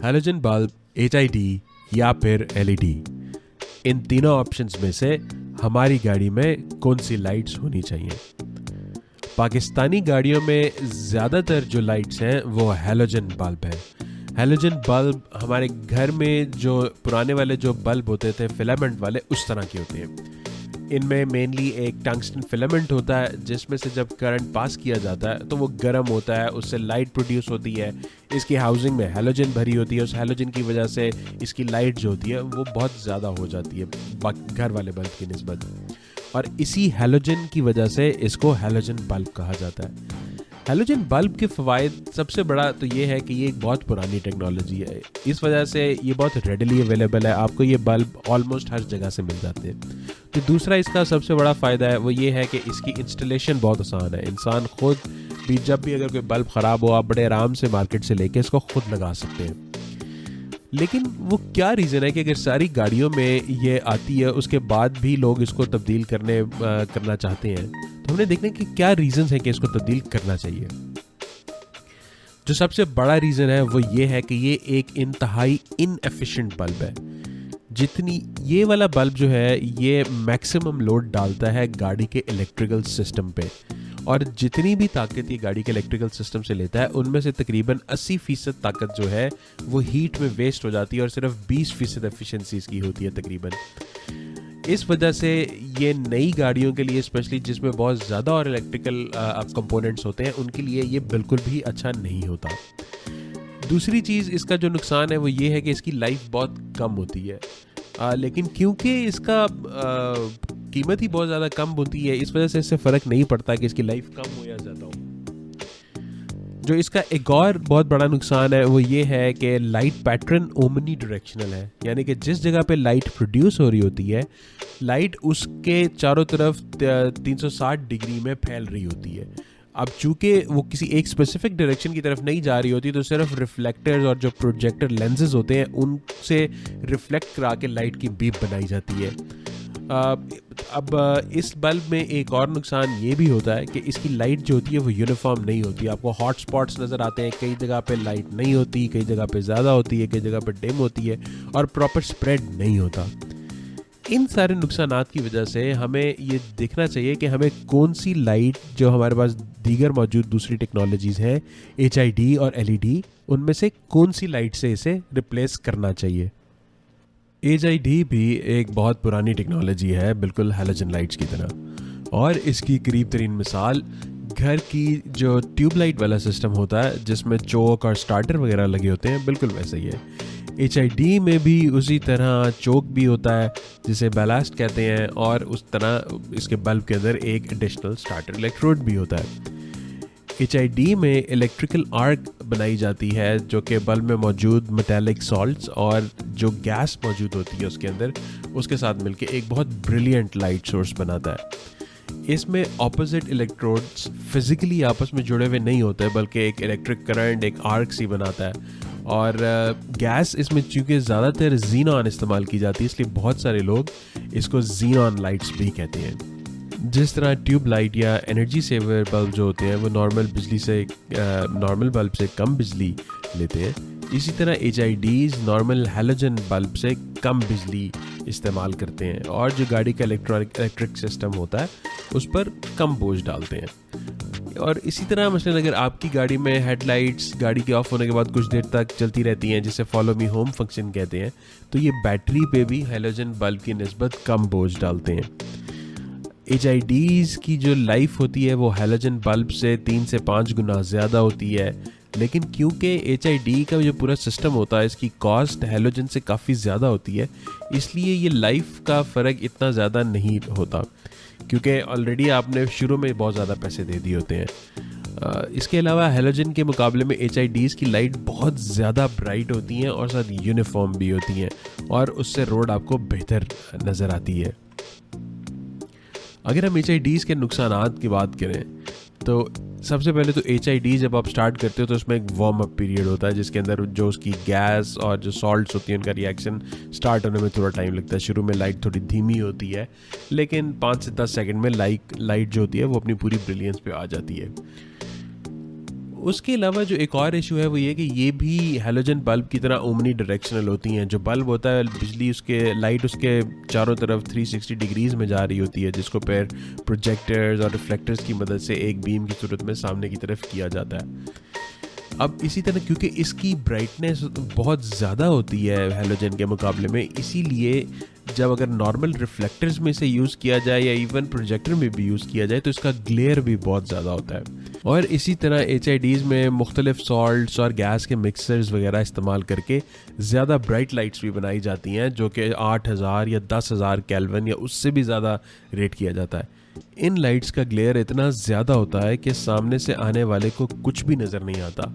Halogen bulb, HID या फिर LED, इन तीनों ऑप्शंस में से हमारी गाड़ी में कौन सी लाइट्स होनी चाहिए? पाकिस्तानी गाड़ियों में ज़्यादातर जो लाइट्स हैं वो हैलोजन बल्ब है। हैलोजन बल्ब हमारे घर में जो पुराने वाले जो बल्ब होते थे फिलामेंट वाले, उस तरह के होते हैं। इनमें मेनली एक टंगस्टन फिलामेंट होता है जिसमें से जब करंट पास किया जाता है तो वो गर्म होता है, उससे लाइट प्रोड्यूस होती है। इसकी हाउसिंग में हैलोजन भरी होती है, उस हैलोजन की वजह से इसकी लाइट जो होती है वो बहुत ज़्यादा हो जाती है घर वाले बल्ब की निस्बत, और इसी हैलोजन की वजह से इसको हैलोजन बल्ब कहा जाता है। हैलोजन बल्ब के फ़वाइद सबसे बड़ा तो ये है कि ये एक बहुत पुरानी टेक्नोलॉजी है, इस वजह से ये बहुत रेडिली अवेलेबल है, आपको ये बल्ब ऑलमोस्ट हर जगह से मिल जाते हैं। तो दूसरा इसका सबसे बड़ा फ़ायदा है वो ये है कि इसकी इंस्टॉलेशन बहुत आसान है। इंसान खुद भी जब भी अगर कोई बल्ब ख़राब हो, आप बड़े आराम से मार्केट से लेके इसको खुद लगा सकते हैं। लेकिन वो क्या रीज़न है कि अगर सारी गाड़ियों में ये आती है उसके बाद भी लोग इसको तब्दील करना चाहते हैं, तो हमने देखना कि क्या रीज़न्स हैं कि इसको तब्दील करना चाहिए। जो सबसे बड़ा रीज़न है वो ये है कि ये एक इंतहाई इनएफिशिएंट बल्ब है। जितनी ये वाला बल्ब जो है ये मैक्सिमम लोड डालता है गाड़ी के इलेक्ट्रिकल सिस्टम पे, और जितनी भी ताकत ये गाड़ी के इलेक्ट्रिकल सिस्टम से लेता है उनमें से तकरीबन 80% ताकत जो है वो हीट में वेस्ट हो जाती है और सिर्फ 20% एफिशिएंसी इसकी होती है तकरीबन। इस वजह से ये नई गाड़ियों के लिए स्पेशली जिसमें बहुत ज़्यादा और इलेक्ट्रिकल कंपोनेंट्स होते हैं उनके लिए ये बिल्कुल भी अच्छा नहीं होता। दूसरी चीज़ इसका जो नुकसान है वो ये है कि इसकी लाइफ बहुत कम होती है, लेकिन क्योंकि इसका कीमत ही बहुत ज़्यादा कम होती है इस वजह से इससे फ़र्क नहीं पड़ता कि इसकी लाइफ कम हो या ज़्यादा हो। जो इसका एक और बहुत बड़ा नुकसान है वो ये है कि लाइट पैटर्न ओमनी डायरेक्शनल है, यानी कि जिस जगह पे लाइट प्रोड्यूस हो रही होती है लाइट उसके चारों तरफ 360 डिग्री में फैल रही होती है। अब चूँकि वो किसी एक स्पेसिफिक डायरेक्शन की तरफ नहीं जा रही होती तो सिर्फ रिफ्लेक्टर्स और जो प्रोजेक्टर लेंसेज होते हैं उनसे रिफ्लेक्ट करा के लाइट की बीप बनाई जाती है। अब इस बल्ब में एक और नुकसान ये भी होता है कि इसकी लाइट जो होती है वो यूनिफॉर्म नहीं होती। आपको हॉट स्पॉट्स नज़र आते हैं, कई जगह पे लाइट नहीं होती, कई जगह पे ज़्यादा होती है, कई जगह पे डिम होती है, और प्रॉपर स्प्रेड नहीं होता। इन सारे नुकसानात की वजह से हमें ये देखना चाहिए कि हमें कौन सी लाइट जो हमारे पास दीगर मौजूद दूसरी टेक्नोलॉजीज़ हैं HID और LED, उनमें से कौन सी लाइट से इसे रिप्लेस करना चाहिए। HID भी एक बहुत पुरानी टेक्नोलॉजी है, बिल्कुल हैलोजन लाइट्स की तरह, और इसकी करीब तरीन मिसाल घर की जो ट्यूबलाइट वाला सिस्टम होता है जिसमें चौक और स्टार्टर वगैरह लगे होते हैं, बिल्कुल वैसा ही है। HID में भी उसी तरह चौक भी होता है जिसे बैलास्ट कहते हैं, और उस तरह इसके बल्ब के अंदर एक एडिशनल स्टार्टर इलेक्ट्रोड भी होता है। HID में इलेक्ट्रिकल आर्क बनाई जाती है जो कि बल्ब में मौजूद मेटालिक सॉल्ट्स और जो गैस मौजूद होती है उसके अंदर, उसके साथ मिलके एक बहुत ब्रिलियंट लाइट सोर्स बनाता है। इसमें ऑपोजिट इलेक्ट्रोड्स फिजिकली आपस में जुड़े हुए नहीं होते बल्कि एक इलेक्ट्रिक करंट, एक आर्क सी बनाता है, और गैस इसमें चूँकि ज़्यादातर जीनॉन इस्तेमाल की जाती है इसलिए बहुत सारे लोग इसको जीनॉन लाइट्स भी कहते हैं। जिस तरह ट्यूब लाइट या एनर्जी सेवर बल्ब जो होते हैं वो नॉर्मल बल्ब से कम बिजली लेते हैं, इसी तरह HIDs नॉर्मल हैलोजन बल्ब से कम बिजली इस्तेमाल करते हैं और जो गाड़ी का इलेक्ट्रिक सिस्टम होता है उस पर कम बोझ डालते हैं। और इसी तरह मसलन अगर आपकी गाड़ी में हेडलाइट्स गाड़ी के ऑफ होने के बाद कुछ देर तक चलती रहती हैं जिसे फॉलो मी होम फंक्शन कहते हैं, तो ये बैटरी पे भी हैलोजन बल्ब की निस्बत कम बोझ डालते हैं। HIDs की जो लाइफ होती है वो हैलोजन बल्ब से 3 से 5 गुना ज़्यादा होती है, लेकिन क्योंकि HID का जो पूरा सिस्टम होता है इसकी कॉस्ट हैलोजन से काफ़ी ज़्यादा होती है, इसलिए ये लाइफ का फ़र्क इतना ज़्यादा नहीं होता क्योंकि ऑलरेडी आपने शुरू में बहुत ज़्यादा पैसे दे दिए होते हैं। इसके अलावा हैलोजन के मुकाबले में HIDs की लाइट बहुत ज़्यादा ब्राइट होती हैं और साथ यूनिफॉर्म भी होती हैं और उससे रोड आपको बेहतर नज़र आती है। अगर हम HIDs के नुकसानात की बात करें तो सबसे पहले तो HID जब आप स्टार्ट करते हो तो उसमें एक वार्म अप पीरियड होता है जिसके अंदर जो उसकी गैस और जो सॉल्ट्स होती हैं उनका रिएक्शन स्टार्ट होने में थोड़ा टाइम लगता है। शुरू में लाइट थोड़ी धीमी होती है लेकिन 5 से 10 सेकंड में लाइट जो होती है वो अपनी पूरी ब्रिलियंस पे आ जाती है। उसके अलावा जो एक और इशू है वो ये कि ये भी हैलोजन बल्ब की तरह ओमनी डायरेक्शनल होती हैं। जो बल्ब होता है बिजली उसके लाइट उसके चारों तरफ 360 डिग्रीज में जा रही होती है, जिसको फिर प्रोजेक्टर्स और रिफ्लेक्टर्स की मदद से एक बीम की सूरत में सामने की तरफ किया जाता है। अब इसी तरह क्योंकि इसकी ब्राइटनेस बहुत ज़्यादा होती है हैलोजन के मुकाबले में, इसीलिए जब अगर नॉर्मल रिफ्लेक्टर्स में से यूज़ किया जाए या इवन प्रोजेक्टर में भी यूज़ किया जाए तो इसका ग्लेयर भी बहुत ज़्यादा होता है। और इसी तरह HIDs में मुख्तलिफ सॉल्ट्स और गैस के मिक्सर्स वगैरह इस्तेमाल करके ज़्यादा ब्राइट लाइट्स भी बनाई जाती हैं, जो कि 8000 या 10,000 केल्विन या उससे भी ज़्यादा रेट किया जाता है। इन लाइट्स का ग्लेयर इतना ज़्यादा होता है कि सामने से आने वाले को कुछ भी नज़र नहीं आता,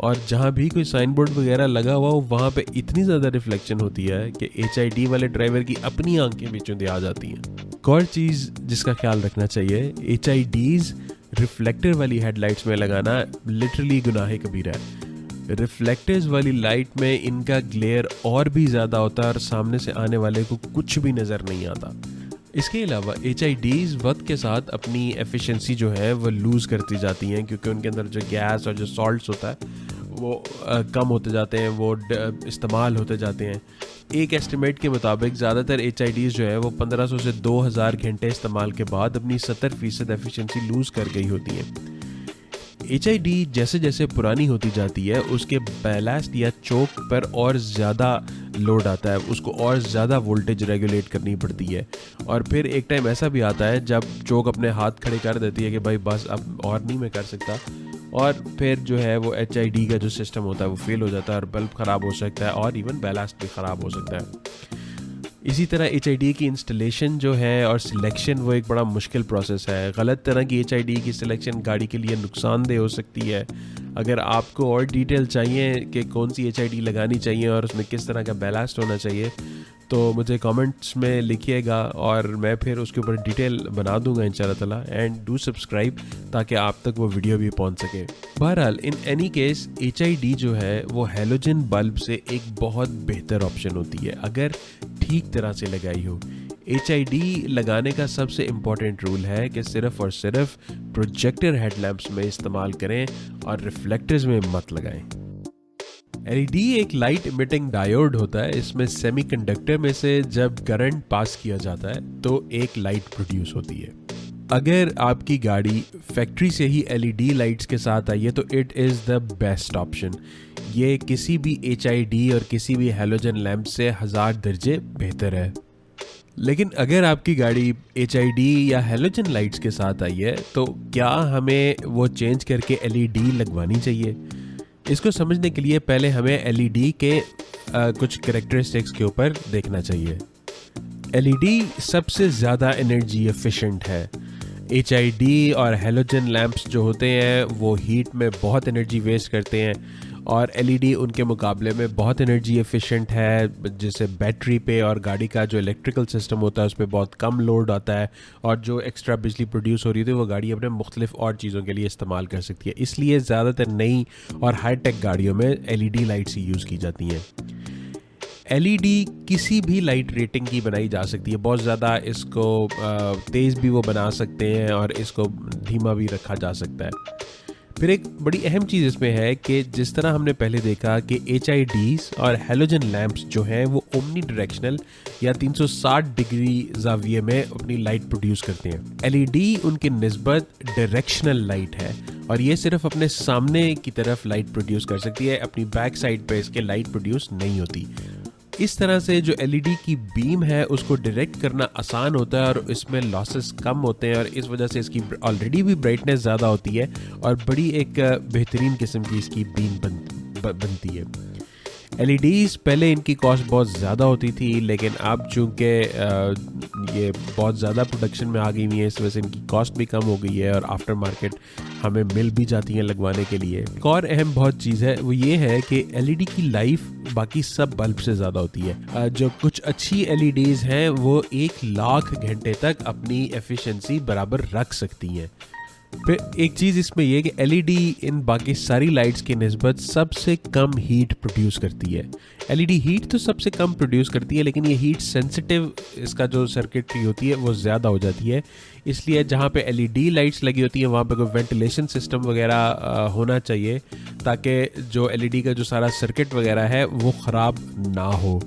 और जहाँ भी कोई साइन बोर्ड वगैरह लगा हुआ हो वहाँ पे इतनी ज़्यादा रिफ्लेक्शन होती है कि HID वाले ड्राइवर की अपनी आंखें बीचों दे आ जाती हैं। एक और चीज़ जिसका ख्याल रखना चाहिए, HIDs रिफ्लेक्टर वाली हेडलाइट्स में लगाना लिटरली गुनाह कबीरा है। रिफ्लेक्टर्स वाली लाइट में इनका ग्लेयर और भी ज़्यादा होता है और सामने से आने वाले को कुछ भी नज़र नहीं आता। इसके अलावा HIDs वक्त के साथ अपनी एफिशिएंसी जो है वो लूज़ करती जाती हैं, क्योंकि उनके अंदर जो गैस और जो सॉल्ट्स होता है वो कम होते जाते हैं, वो इस्तेमाल होते जाते हैं। एक एस्टिमेट के मुताबिक ज़्यादातर HIDs जो है वो 1500 से 2000 घंटे इस्तेमाल के बाद अपनी 70% एफिशिएंसी लूज़ कर गई होती हैं। HID जैसे जैसे पुरानी होती जाती है उसके बैलास्ट या चोक पर और ज़्यादा लोड आता है, उसको और ज़्यादा वोल्टेज रेगुलेट करनी पड़ती है, और फिर एक टाइम ऐसा भी आता है जब चोक अपने हाथ खड़े कर देती है कि भाई बस अब और नहीं मैं कर सकता, और फिर जो है वो HID का जो सिस्टम होता है वो फेल हो जाता है और बल्ब ख़राब हो सकता है और इवन बैलास्ट भी ख़राब हो सकता है। इसी तरह HID की इंस्टॉलेशन जो है और सिलेक्शन वो एक बड़ा मुश्किल प्रोसेस है। गलत तरह की HID की सिलेक्शन गाड़ी के लिए नुकसानदेह हो सकती है। अगर आपको और डिटेल चाहिए कि कौन सी HID लगानी चाहिए और उसमें किस तरह का बैलास्ट होना चाहिए तो मुझे कमेंट्स में लिखिएगा और मैं फिर उसके ऊपर डिटेल बना दूंगा इंशाल्लाह ताला। एंड डू सब्सक्राइब ताकि आप तक वो वीडियो भी पहुंच सके। बहरहाल इन एनी केस HID जो है वो हैलोजन बल्ब से एक बहुत बेहतर ऑप्शन होती है अगर ठीक तरह से लगाई हो। HID लगाने का सबसे इम्पॉर्टेंट रूल है कि सिर्फ और सिर्फ प्रोजेक्टर हेडलैम्प्स में इस्तेमाल करें और रिफ्लेक्टर्स में मत लगाएं। LED एक लाइट इमिटिंग डायोड होता है। इसमें सेमीकंडक्टर में से जब करंट पास किया जाता है तो एक लाइट प्रोड्यूस होती है। अगर आपकी गाड़ी फैक्ट्री से ही LED लाइट्स के साथ आई है तो it is the best option. ये किसी भी HID और किसी भी हैलोजन लैंप से 1000 दर्जे बेहतर है। लेकिन अगर आपकी गाड़ी HID या हैलोजन लाइट्स के साथ आई है तो क्या हमें वो चेंज करके LED लगवानी चाहिए? इसको समझने के लिए पहले हमें LED के कुछ कैरेक्टरिस्टिक्स के ऊपर देखना चाहिए। LED सबसे ज़्यादा एनर्जी एफिशिएंट है। HID और हैलोजन लैंप्स जो होते हैं वो हीट में बहुत एनर्जी वेस्ट करते हैं और LED उनके मुकाबले में बहुत एनर्जी एफिशिएंट है, जिससे बैटरी पे और गाड़ी का जो इलेक्ट्रिकल सिस्टम होता है उस पर बहुत कम लोड आता है और जो एक्स्ट्रा बिजली प्रोड्यूस हो रही थी वो गाड़ी अपने मुख्तलिफ और चीज़ों के लिए इस्तेमाल कर सकती है। इसलिए ज़्यादातर नई और हाई टेक गाड़ियों में LED लाइट्स ही यूज़ की जाती हैं। LED किसी भी लाइट रेटिंग की बनाई जा सकती है। बहुत ज़्यादा इसको तेज़ भी वो बना सकते हैं और इसको धीमा भी रखा जा सकता है। फिर एक बड़ी अहम चीज़ इसमें है कि जिस तरह हमने पहले देखा कि HIDs और हैलोजन लैंप्स जो हैं वो ओमनी डायरेक्शनल या 360 डिग्री ज़ाविये में अपनी लाइट प्रोड्यूस करते हैं। LED उनकी निस्बत डायरेक्शनल लाइट है और ये सिर्फ अपने सामने की तरफ लाइट प्रोड्यूस कर सकती है, अपनी बैक साइड पे इसके लाइट प्रोड्यूस नहीं होती। इस तरह से जो LED की बीम है उसको डायरेक्ट करना आसान होता है और इसमें लॉसेस कम होते हैं और इस वजह से इसकी ऑलरेडी भी ब्राइटनेस ज़्यादा होती है और बड़ी एक बेहतरीन किस्म की इसकी बीम बनती है। LEDs पहले इनकी कॉस्ट बहुत ज़्यादा होती थी, लेकिन अब चूँकि ये बहुत ज़्यादा प्रोडक्शन में आ गई हुई है इस वजह से इनकी कॉस्ट भी कम हो गई है और आफ्टर मार्केट हमें मिल भी जाती हैं लगवाने के लिए। एक और अहम बहुत चीज़ है वो ये है कि LED की लाइफ बाकी सब बल्ब से ज़्यादा होती है। जो कुछ अच्छी LEDs हैं वो 1 लाख घंटे तक अपनी एफिशिएंसी बराबर रख सकती हैं। फिर एक चीज़ इसमें यह कि एलईडी इन बाकी सारी लाइट्स की निस्बत सबसे कम हीट प्रोड्यूस करती है। एलईडी हीट तो सबसे कम प्रोड्यूस करती है, लेकिन ये हीट सेंसिटिव इसका जो सर्किटरी होती है वो ज़्यादा हो जाती है। इसलिए जहाँ पे एलईडी लाइट्स लगी होती हैं वहाँ पे कोई वेंटिलेशन सिस्टम वगैरह होना चाहिए, ताकि जो एलईडी का जो सारा सर्किट वगैरह है वो ख़राब ना हो।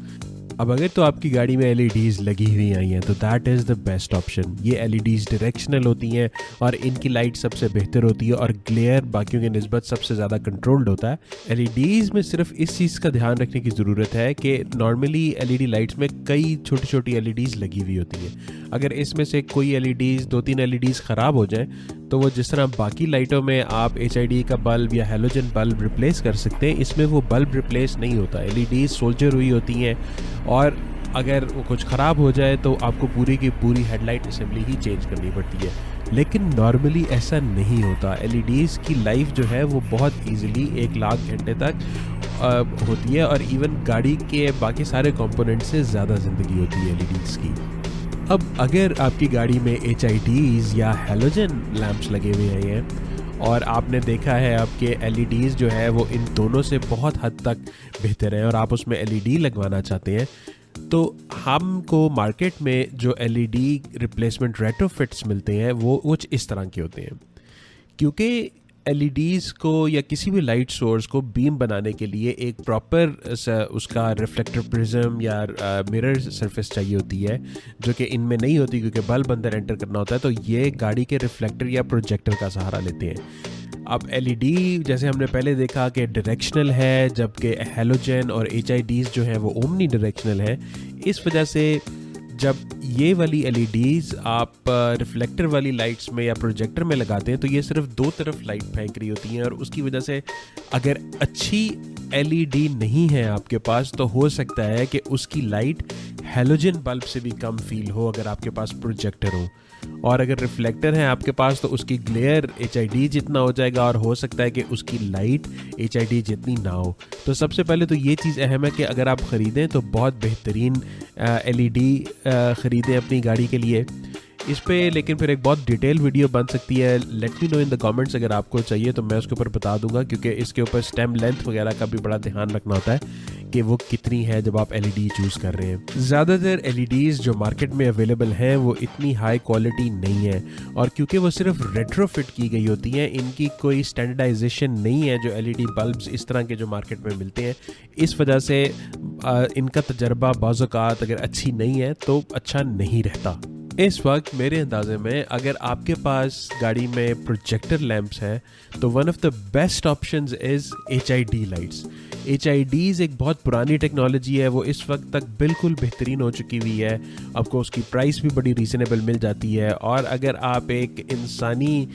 अब अगर तो आपकी गाड़ी में एलईडीज़ लगी हुई आई हैं तो that is the best option. ये एलईडीज़ डायरेक्शनल होती हैं और इनकी लाइट सबसे बेहतर होती है और ग्लेयर बाकियों की निस्बत सबसे ज़्यादा कंट्रोल्ड होता है। एलईडीज़ में सिर्फ इस चीज़ का ध्यान रखने की ज़रूरत है कि नॉर्मली एलईडी लाइट्स में कई छोटी छोटी एलईडीज़ लगी हुई होती हैं। अगर इसमें से कोई एलईडीज़ 2-3 एलईडीज़ ख़राब हो जाएँ तो वो जिस तरह बाकी लाइटों में आप एचआईडी का बल्ब या हैलोजन बल्ब रिप्लेस कर सकते हैं, इसमें वो बल्ब रिप्लेस नहीं होता। एलईडीज़ सोल्जर हुई होती हैं और अगर वो कुछ ख़राब हो जाए तो आपको पूरी की पूरी हेडलाइट असेंबली ही चेंज करनी पड़ती है। लेकिन नॉर्मली ऐसा नहीं होता। एलईडीज़ की लाइफ जो है वो बहुत ईजिली 1 लाख घंटे तक होती है और इवन गाड़ी के बाकी सारे कंपोनेंट से ज़्यादा ज़िंदगी होती है एलईडीज़ की। अब अगर आपकी गाड़ी में एचआईडीज़ या हैलोजन लैंप्स लगे हुए हैं और आपने देखा है आपके एलईडीज़ जो है वो इन दोनों से बहुत हद तक बेहतर है और आप उसमें एलईडी लगवाना चाहते हैं, तो हमको मार्केट में जो एलईडी रिप्लेसमेंट रेट्रोफिट्स मिलते हैं वो कुछ इस तरह के होते हैं। क्योंकि एलईडीज़ को या किसी भी लाइट सोर्स को बीम बनाने के लिए एक प्रॉपर उसका रिफ्लेक्टर प्रिज्म या मिरर सरफेस चाहिए होती है, जो कि इनमें नहीं होती क्योंकि बल्ब अंदर एंटर करना होता है। तो ये गाड़ी के रिफ्लेक्टर या प्रोजेक्टर का सहारा लेते हैं। अब एलईडी जैसे हमने पहले देखा कि डायरेक्शनल है, जबकि हैलोजन और एचआईडीज़ जो है वो ओमनी डायरेक्शनल है। इस वजह से जब ये वाली एलईडीज़ आप रिफ्लेक्टर वाली लाइट्स में या प्रोजेक्टर में लगाते हैं तो ये सिर्फ 2 तरफ लाइट फेंक रही होती हैं और उसकी वजह से अगर अच्छी एलईडी नहीं है आपके पास तो हो सकता है कि उसकी लाइट हैलोजन बल्ब से भी कम फील हो अगर आपके पास प्रोजेक्टर हो, और अगर रिफ्लेक्टर है आपके पास तो उसकी ग्लेयर एचआईडी जितना हो जाएगा और हो सकता है कि उसकी लाइट एचआईडी जितनी ना हो। तो सबसे पहले तो ये चीज़ अहम है कि अगर आप ख़रीदें तो बहुत बेहतरीन एलईडी ख़रीदें अपनी गाड़ी के लिए। इस पे लेकिन फिर एक बहुत डिटेल वीडियो बन सकती है। Let me know in the comments अगर आपको चाहिए तो मैं उसके ऊपर बता दूंगा, क्योंकि इसके ऊपर स्टेम लेंथ वगैरह का भी बड़ा ध्यान रखना होता है कि वो कितनी है जब आप एलईडी चूज़ कर रहे हैं। ज़्यादातर एलईडीज़ जो मार्केट में अवेलेबल हैं वो इतनी हाई क्वालिटी नहीं है, और क्योंकि वो सिर्फ रेट्रोफिट की गई होती हैं, इनकी कोई स्टैंडर्डाइजेशन नहीं है जो एलईडी बल्ब्स इस तरह के जो मार्केट में मिलते हैं। इस वजह से इनका तजर्बा बाज़ औक़ात अगर अच्छी नहीं है तो अच्छा नहीं रहता। इस वक्त मेरे अंदाज़े में अगर आपके पास गाड़ी में प्रोजेक्टर लैंप्स हैं तो one of the best options is HID lights. एचआईडीज़ एक बहुत पुरानी टेक्नोलॉजी है, वो इस वक्त तक बिल्कुल बेहतरीन हो चुकी हुई है। आपको उसकी प्राइस भी बड़ी रीज़नेबल मिल जाती है, और अगर आप एक इंसानी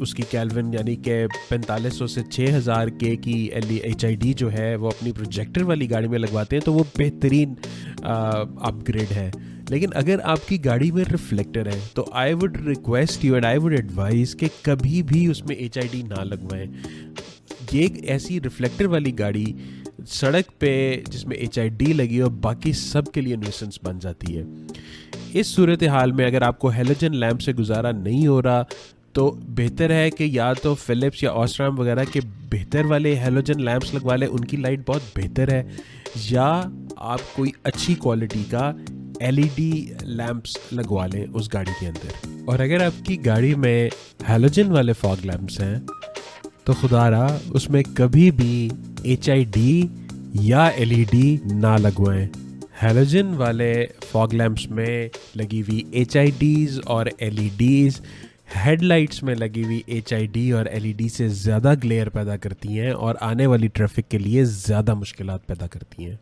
उसकी कैल्विन यानी कि 4500 से 6000 के की एचआईडी जो है वो अपनी प्रोजेक्टर वाली गाड़ी में लगवाते हैं तो वो बेहतरीन अपग्रेड है। लेकिन अगर आपकी गाड़ी में रिफ्लेक्टर है तो I would request you and I would advise कि कभी भी उसमें एचआईडी ना लगवाएं। ये एक ऐसी रिफ्लेक्टर वाली गाड़ी सड़क पे जिसमें एचआईडी लगी और बाकी सब के लिए न्यूसेंस बन जाती है। इस सूरत हाल में अगर आपको हैलोजन लैंप से गुजारा नहीं हो रहा तो बेहतर है कि या तो फिलिप्स या ऑस्ट्राम वगैरह के बेहतर वाले हैलोजन लैंप्स लगवा लें, उनकी लाइट बहुत बेहतर है, या आप कोई अच्छी क्वालिटी का एलईडी लैंप्स लगवा लें उस गाड़ी के अंदर। और अगर आपकी गाड़ी में हैलोजन वाले फॉग लैंप्स हैं तो खुदारा उसमें कभी भी एचआईडी या एलईडी ना लगवाएं। हैलोजन वाले फॉग लैंप्स में लगी हुई एचआईडीज़ और एलईडीज़ हेडलाइट्स में लगी हुई एचआईडी और एलईडी से ज़्यादा ग्लेयर पैदा करती हैं और आने वाली ट्रैफिक के लिए ज़्यादा मुश्किलात पैदा करती हैं।